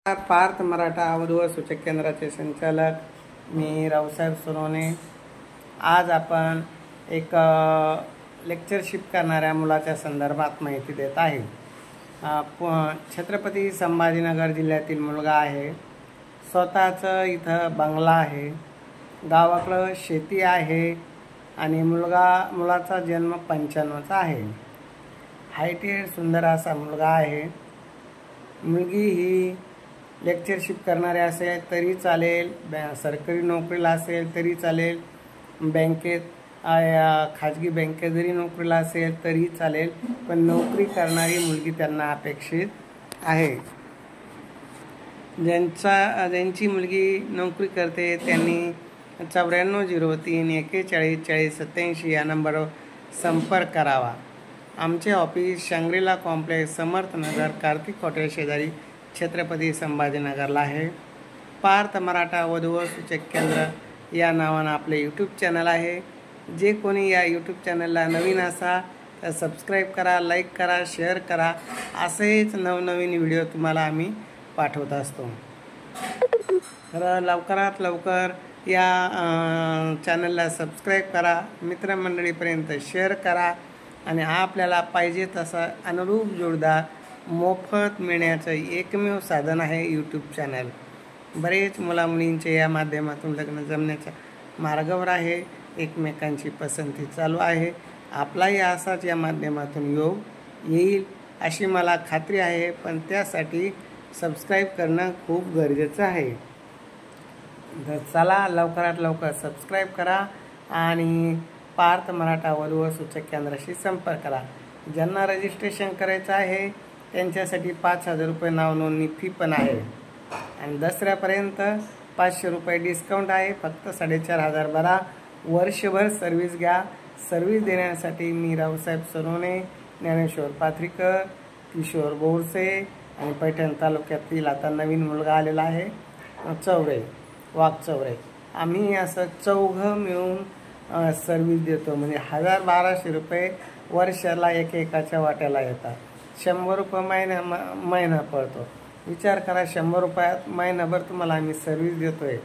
पार्थ मराठा अवधूत सूचक केंद्राचे संचालक मी रावसाहेब सोनवणे। आज आपण एक लेक्चरशिप करणाऱ्या मुलाच्या संदर्भात माहिती देत आहे। छत्रपती संभाजीनगर जिल्ह्यातील मुलगा आहे। स्वतःचं इथं बंगला आहे, गावाकडं शेती आहे आणि मुलाचा जन्म 95चा आहे। हायटेड सुंदर असा मुलगा आहे। मुलगी ही लेक्चरशिप करणारे असेल तरी चालेल, सरकारी नोकरीला असेल तरी चालेल, बँकेत खाजगी बँकेत जरी नोकरीला असेल तरी चालेल, पण नोकरी करणारी मुलगी त्यांना अपेक्षित आहे। ज्यांची मुलगी नोकरी करते त्यांनी 9403414087 या नंबरवर संपर्क करावा। आमचे office Shangrila complex, Samarth Nagar, Kartik hotel शेजारी, छत्रपती संभाजीनगरला आहे। पार्थ मराठा अवधूत सूचक केंद्र या नावानं आपले यूट्यूब चॅनल आहे। जे कोणी या यूट्यूब चॅनलला नवीन असा तर सबस्क्राईब करा, लाईक करा, शेअर करा। असेच नवनवीन व्हिडिओ तुम्हाला आम्ही पाठवत असतो। तर लवकरात लवकर या चॅनलला सबस्क्राईब करा, मित्रमंडळीपर्यंत शेअर करा आणि आपल्याला पाहिजे तसा अनुरूप जोडदार मोफत मिळण्याचं एकमेव साधन आहे यूट्यूब चॅनल। बरेच मुलामुलींचे या माध्यमातून लग्न जमण्याच्या मार्गावर आहे, एकमेकांची पसंती चालू आहे। आपलाही असाच या माध्यमातून योग येईल अशी मला खात्री आहे, पण त्यासाठी सबस्क्राईब करणं खूप गरजेचं आहे। तर चला लवकरात लवकर सबस्क्राईब करा आणि पार्थ मराठा अवधूत सूचक केंद्राशी संपर्क करा। ज्यांना रजिस्ट्रेशन करायचं आहे त्यांच्यासाठी 5000 रुपये नाव नोंदणी फी पण आहे आणि दसऱ्यापर्यंत 500 रुपये डिस्काउंट आहे। फक्त 4500 भरा, वर्षभर सर्व्हिस घ्या। सर्व्हिस देण्यासाठी मी रावसाहेब सोनवणे, ज्ञानेश्वर पाथरीकर, किशोर बोरसे आणि पैठण तालुक्यातील आता नवीन मुलगा आलेला आहे वाघचौरे, आम्ही असं चौघं मिळून सर्व्हिस देतो। म्हणजे 1200 रुपये वर्षाला एकेकाच्या वाट्याला येतात। 100 रुपये महिना पडतो। विचार करा, 100 रुपयात महिनाभर तुम्हाला आम्ही सर्व्हिस देतोय।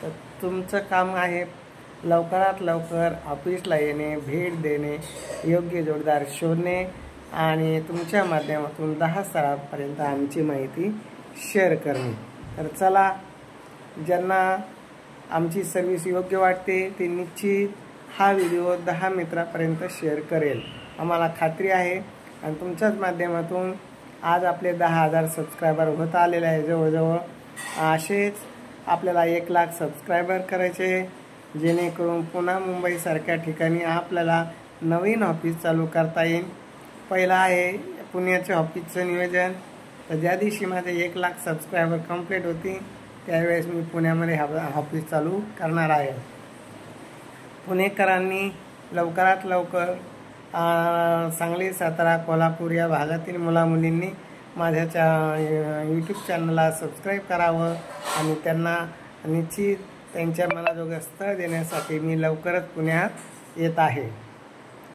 तर तुमचं काम आहे लवकरात लवकर ऑफिसला येणे, भेट देणे, योग्य जोडदार शोधणे आणि तुमच्या माध्यमातून 10 स्थळांपर्यंत आमची माहिती शेअर करणे। तर चला, ज्यांना आमची सर्व्हिस योग्य वाटते ते निश्चित हा व्हिडिओ 10 मित्रांपर्यंत शेअर करेल, आम्हाला खात्री आहे। आणि तुमच्याच माध्यमातून आज आपले 10,000 सबस्क्रायबर होत आलेले आहे जवळजवळ। असेच आपल्याला 1 लाख सबस्क्रायबर करायचे, जेणेकरून पुन्हा मुंबईसारख्या ठिकाणी आपल्याला नवीन ऑफिस चालू करता येईल। पहिला आहे पुण्याच्या ऑफिसचं नियोजन। तर ज्या दिवशी माझे 1 लाख सबस्क्रायबर कंप्लीट होतील त्यावेळेस मी पुण्यामध्ये ऑफिस चालू करणार आहे। पुणेकरांनी लवकरात लवकर सांगली, सातारा, कोल्हापूर या भागातील मुलामुलींनी माझ्या यूट्यूब चॅनलला सबस्क्राईब करावं आणि त्यांना निश्चित त्यांच्या मनाजोगं स्थळ देण्यासाठी मी लवकरच पुण्यात येत आहे।